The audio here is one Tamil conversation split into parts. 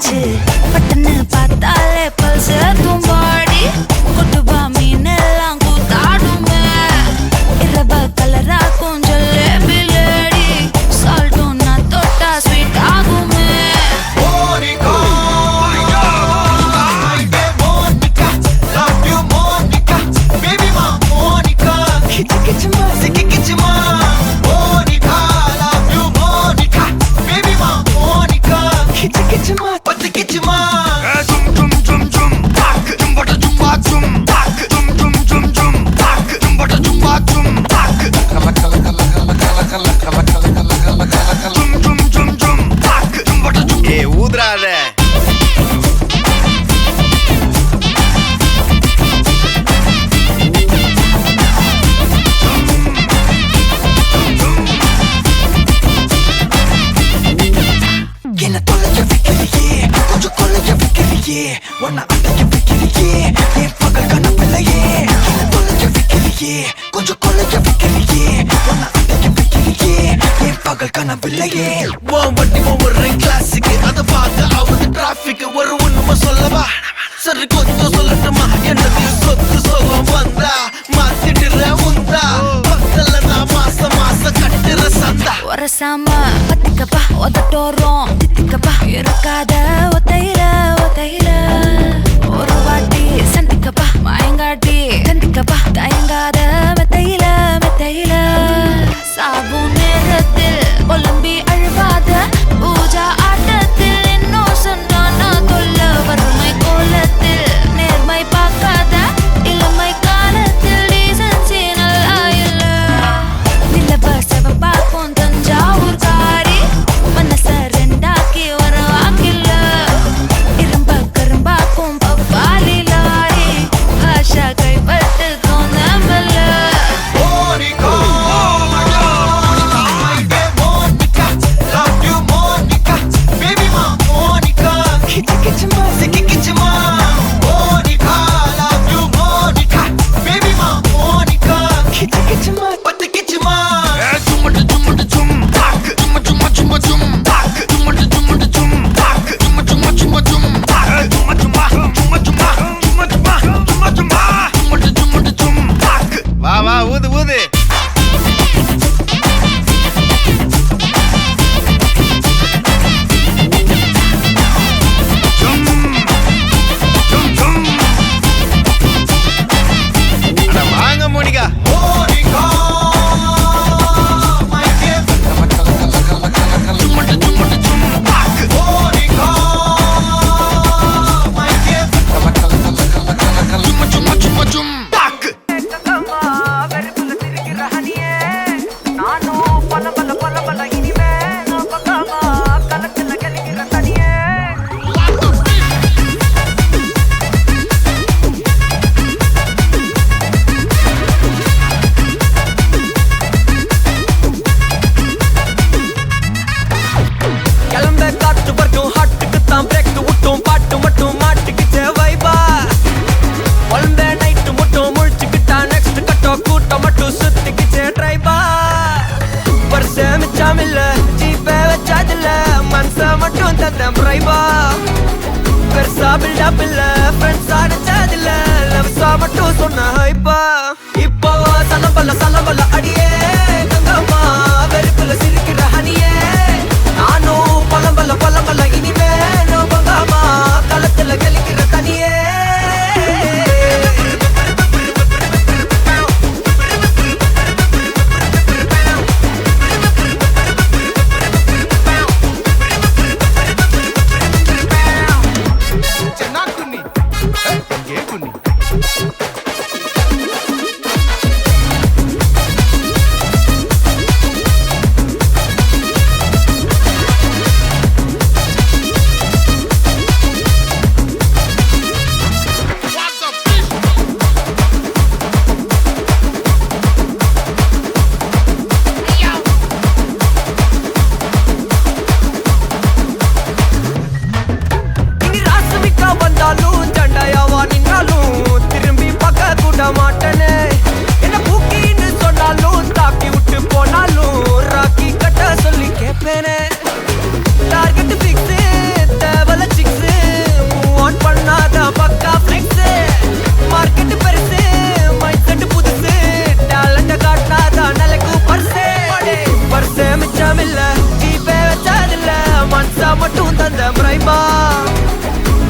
ஆச்சு பட்டன்னு பார்த்தாலே பல்ஸ் தும்பாடி கொட்டுபா மீன் எல்லாம் கூத்தாடுமே இரவ கலரா கொஞ்சம் லேபிலேடி சால்ட்டும் நான் தொட்டா ஸ்வீட் ஆகுமே ஒன்ன அடைய வைக்கிறியே என் பகல் கனவில்லையே என்ன தொலைஞ்ச வைக்கிறியே கொஞ்சம் கொலைஞ்ச வைக்கிறியே ஒன்ன அடைய வைக்கிறியே என் பகல் கனவில்லையே வண்டி ஒவ்வொரு கிளாஸுக்கு அதை பார்த்து ஆகுது டிராபிக் ஒரு உண்மை சொல்லவா சரி கொஞ்சம் சொல்லட்டுமா என்னது சொத்து சொல்லம் வந்தா மாத்திடுற உந்தா பக்கத்துல நான் மாசம் கட்டுற சந்தா ஒரசாம பத்திக்கப்பா உதட்டோரம் தித்திக்கப்பா இருக்காத ஒத்தையில ஒரு வாட்டி சந்திக்கப்பா மாயங்காட்டி கந்திக்கப்பா தயங்காத மெத்தையில சாபு நேரத்தில் ஒலிம்பி அழுவாத பூஜா ஆட்டத்தில் இன்னும் சொன்னா கொல்ல வறுமை கோலத்தில் நேர்மை பார்க்காத இளமை காலத்தில் டீசன்சி நல்லா இல்ல நிலவ செவப்பாக்கும் தஞ்சாவூர் காரி மனச ரெண்டாக்கி வர வாக்கில்ல இரும்ப கரும்பாக்கும் பப்பாலி லாரி பாஷா கைப்பட்டுக்கும் நம்பல வா ஊது ஊது வாங்க மோனிகா பெருசா பில்டப் இல்ல ஃப்ரெண்ட்ஸ் அடிச்சதில்ல லவ்ஸா மட்டும் சொன்ன ஹைப்பா இப்போ சலம்பல அடியே கங்கம்மா வெறுப்புல சிரிக்கிற ஹனியே நானும் பலம்பல இனிமே நோ பங்காமா களத்துல கலிக்கிற தனியே அச்சமில்ல ஜீபே வச்சதில்ல மனசா மட்டும் தந்த முறைமா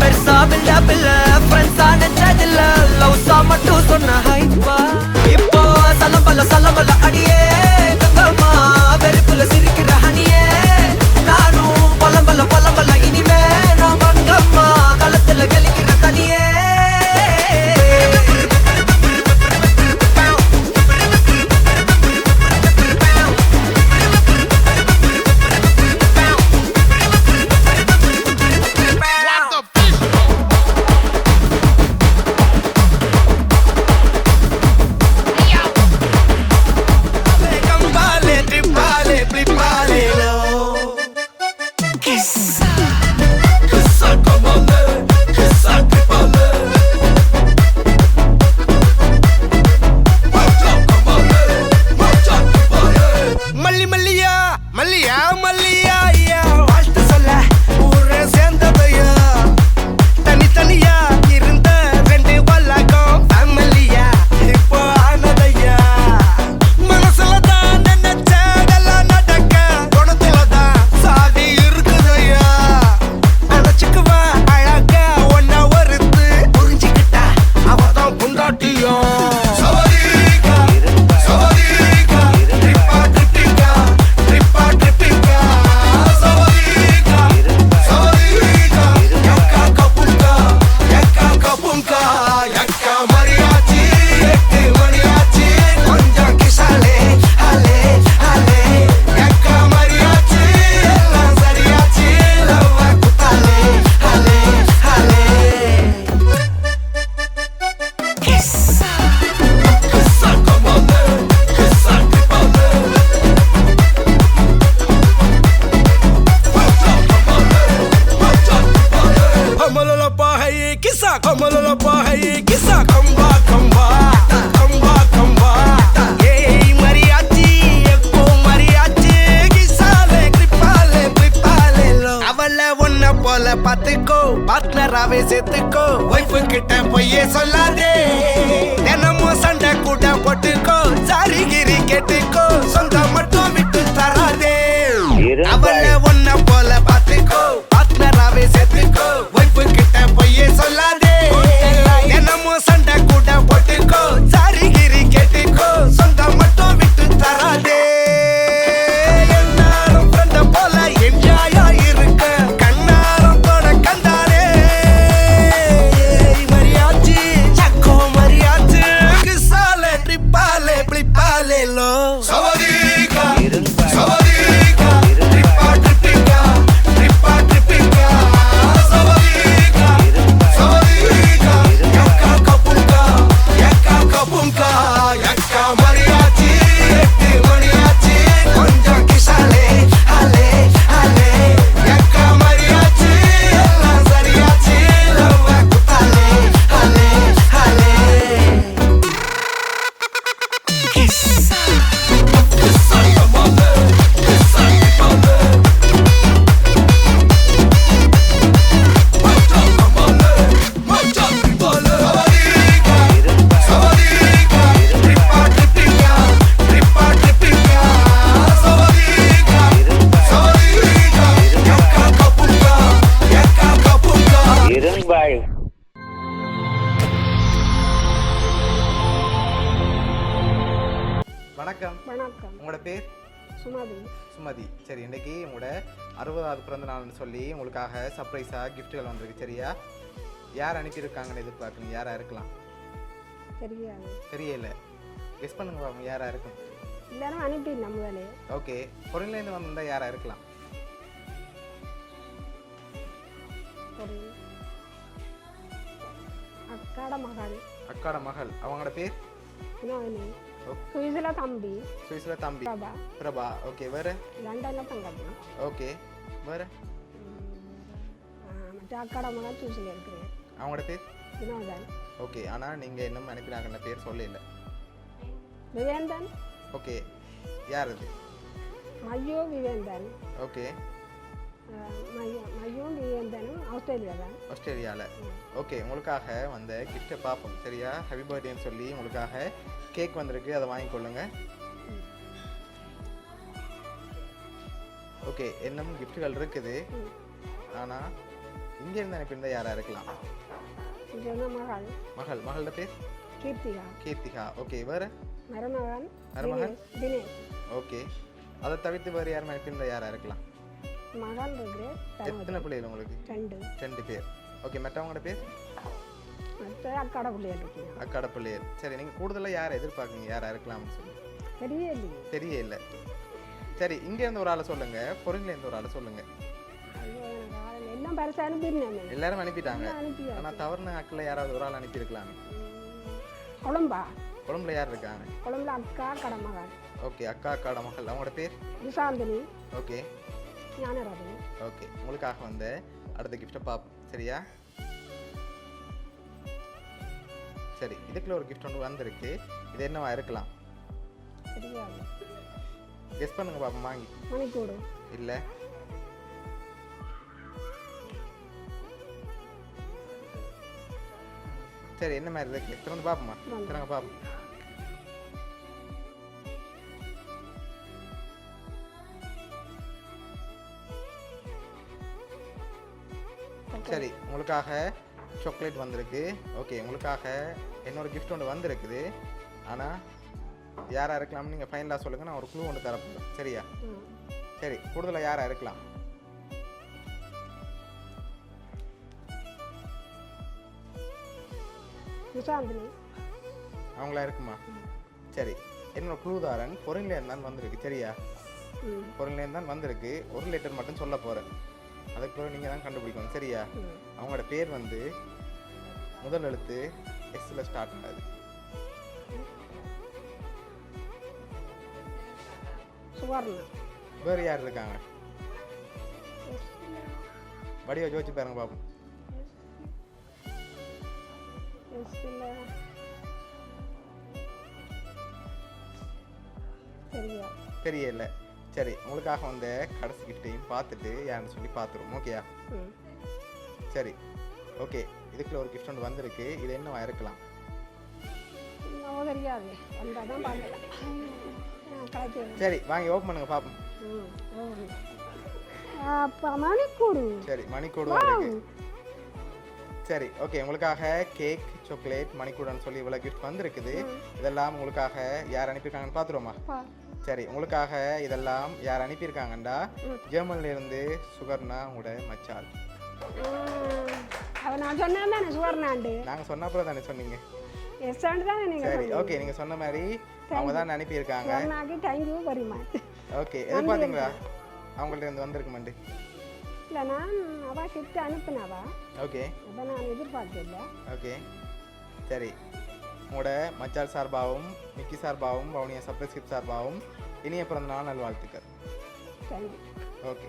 பெருசா பில்டப் இல்ல ஃப்ரெண்ட்ஸா நினைச்சதில்ல லவ்ஸா மட்டும் சொன்ன ஹைப்பா இப்போ சலம்பல அடியே தங்கம்மா வெறுப்புல சிரிக்கிற ஹனியே நானும் பலம்பல இனிமே நான் மங்கம்மா களத்துல கலிக்கிற தனியே பாத்துக்கோ பார்ட்னராவே சேர்த்துக்கோ வைஃபு கிட்ட பொய்யே சொல்லாதே தினமும் சண்டை கூட போட்டுக்கோ சாரி கிரி கேட்டுக்கோ சொந்தம் மட்டும் விட்டு தராதே அவளை ஒன்ன போல பாத்துக்கோ பார்ட்னராவே சேர்த்துக்கோ வைஃபு கிட்ட பொய்யே சொல்லாதே தினமும் சண்டை கூட போட்டுக்கோ சாரி கிரி கேட்டுக்கோ சொந்தம் மட்டும் விட்டு தராதே எல்லாரும் ஃப்ரெண்ட போல என்ஜாயா இருக்க வணக்கம். வணக்கம். உங்களோட பேர்? சுமதி. சுமதி. சரி, இன்றைக்கி உங்களோட 60வது பிறந்த நாள்னு சொல்லி உங்களுக்காக சர்ப்ரைஸாக கிஃப்ட்டுகள் வந்திருக்கு. சரியா? யார் அனுப்பியிருக்காங்கன்னு எதிர்பார்க்குறீங்க? யாராக இருக்கலாம்? தெரியாது. தெரியல. கெஸ் பண்ணுங்க பாருங்க, யாராக இருக்கும்? எல்லாரும் அனுப்பிடலாம் முதலே. ஓகே, பொருள்லேருந்து வந்திருந்தால் யாராக இருக்கலாம்? அக்காட மகள். அக்காட மகள். அவங்களோட பேர்? சுவிஸ்ல தம்பி. சுவிஸ்ல தம்பி. பிரபா. பிரபா. ஓகே, வேற? லண்டன்ல தங்கச்சி. ஓகே, வேற? மற்ற அக்காட மகள் சுவிஸ்ல இருக்கிறேன். அவங்களோட பேர்? வினோதன். ஓகே, ஆனால் நீங்கள் இன்னும் அனுப்பினாங்கன்ற பேர் சொல்லல. விவேந்தன். ஓகே, யார் அது? மையோ விவேந்தன். ஓகே, மையும் விவேந்தனும் ஆஸ்திரேலியாவில். ஓகே, உங்களுக்காக வந்த கிஃப்ட்டை பார்ப்போம். சரியா? ஹாப்பி பர்த்டேன்னு சொல்லி உங்களுக்காக கேக் வந்திருக்கு, அதை வாங்கிக்கொள்ளுங்க. ஓகே இன்னும் கிஃப்ட்டுகள் இருக்குது. ஆனால் இங்கே இருந்து அனுப்பியிருந்தா யாராக இருக்கலாம்? இது வந்து மகள் மகளோட பேர் கீர்த்திகா. கீர்த்திகா. ஓகே வேறு? மருமகன் மருமகன் தினேஷ். ஓகே அதை தவிர்த்து வேறு யாரும் அனுப்பியிருந்தா யாராக இருக்கலாம்? மகன் இருக்கிறேன். எத்தனை பிள்ளைகள் உங்களுக்கு? 2 பேர். ஓகே மற்றவங்களோட பேர்? மற்ற அக்காட பிள்ளைகள் இருக்கீங்க. அக்காட பிள்ளைகள். சரி நீங்கள் கூடுதலாக யாரை எதிர்பார்க்குறீங்க யாராக இருக்கலாம்னு சொல்லி? தெரிய இல்லை. சரி இங்கேருந்து ஒரு ஆளை சொல்லுங்கள், பொருள்லேருந்து ஒரு ஆளை சொல்லுங்கள். எல்லாம் பரிசு அனுப்பிடுங்க. எல்லாரும் அனுப்பிட்டாங்க. ஆனால் தவறுன ஆக்கில் யாராவது ஒரு ஆள் அனுப்பியிருக்கலாமே. கொழும்புல யார் இருக்காங்க? கொழும்புல அக்கா கடமகள். ஓகே அக்கா அக்காட மகள். அவங்களோட பேர்? விசாந்தினி. ஓகே ஞானராஜன். ஓகே உங்களுக்காக வந்து அடுத்த கிஃப்ட்டை பார்ப்போம் சரியா? சரி இதுக்குள்ள ஒரு கிஃப்ட் ஒன்று வந்திருக்கு. இது என்னவா இருக்கலாம்? தெரியாது. கெஸ் பண்ணுங்க பாப்போம். வாங்கி மணிக்கூடு இல்லை. சரி என்ன மாதிரி இருக்கு? திறந்து பார்ப்போமா? திறங்க பார்ப்போம். சரி உங்களுக்காக சாக்லேட் வந்திருக்கு. ஓகே உங்களுக்காக இன்னொரு கிஃப்ட் ஒன்று வந்திருக்குது. ஆனால் யாராக இருக்கலாம்னு நீங்கள் ஃபைனலாக சொல்லுங்கள். நான் ஒரு க்ளூ ஒன்று தரப்போகிறேன் சரியா? சரி கூடுதலாக யாராக இருக்கலாம்? விசாந்தினி. அவங்களா இருக்குமா? சரி என்னோட க்ளூ தாரன் பொருள்லேருந்து தான் வந்திருக்கு சரியா? பொருள்லேருந்து தான் வந்திருக்கு. ஒரு லெட்டர் மட்டும் சொல்ல போகிறேன். அதுக்கு பிறகு நீங்கள் தான் கண்டுபிடிக்கணும் சரியா? அவங்களோட பேர் வந்து முதல் எழுத்து எஸ்ல ஸ்டார்ட் ஆகுது. சுவர்ணா. வேறு யார் இருக்காங்க? வடிவ ஜோதிச்சு பாருங்க பாப்போம். தெரியல. சரி உங்களுக்காக வந்து கடைசி கிஃப்டையும் பார்த்துட்டு யாருன்னு சொல்லி பார்த்துருவோம் ஓகேயா? சரி ஓகே இதுக்குள்ள ஒரு கிஃப்ட் ஒன்று வந்திருக்கு. இது என்னவா இருக்கலாம்? சரி வாங்கி ஓப்பன் பண்ணுங்க பார்ப்போம். மணிக்கூடு. சரி மணிக்கூடு இருக்கு. சரி ஓகே உங்களுக்காக கேக் சாக்லேட் மணிக்கூடன்னு சொல்லி இவ்வளோ கிஃப்ட் வந்திருக்குது. இதெல்லாம் உங்களுக்காக யார் அனுப்பியிருக்காங்கன்னு பார்த்துருவோமா? சரி உங்களுக்காக இதெல்லாம் யார் அனுப்பியிருக்காங்கண்டா ஜெர்மன்ல இருந்து சுகர்னா உங்களோட மச்சால். நாங்கள் சொன்ன அப்புறம் தானே சொன்னீங்க. சரி ஓகே நீங்கள் சொன்ன மாதிரி அவங்க தான் அனுப்பியிருக்காங்க. ஓகே எதிர்பார்த்தீங்களா அவங்கள்ட்ட இருந்து வந்திருக்குமாண்டு? இல்லை நான் அவள் கிஃப்ட் அனுப்புனாவா. ஓகே நான் எதிர்பார்க்கல. ஓகே சரி உங்களோட மச்சால் சார்பாகவும் மிக்கி சார்பாகவும் வவுனியா சர்ப்ரைஸ் கிஃப்ட் சார்பாகவும் இனிய பிறந்த நாள் நல்வாழ்த்துக்கள். தேங்க்யூ. ஓகே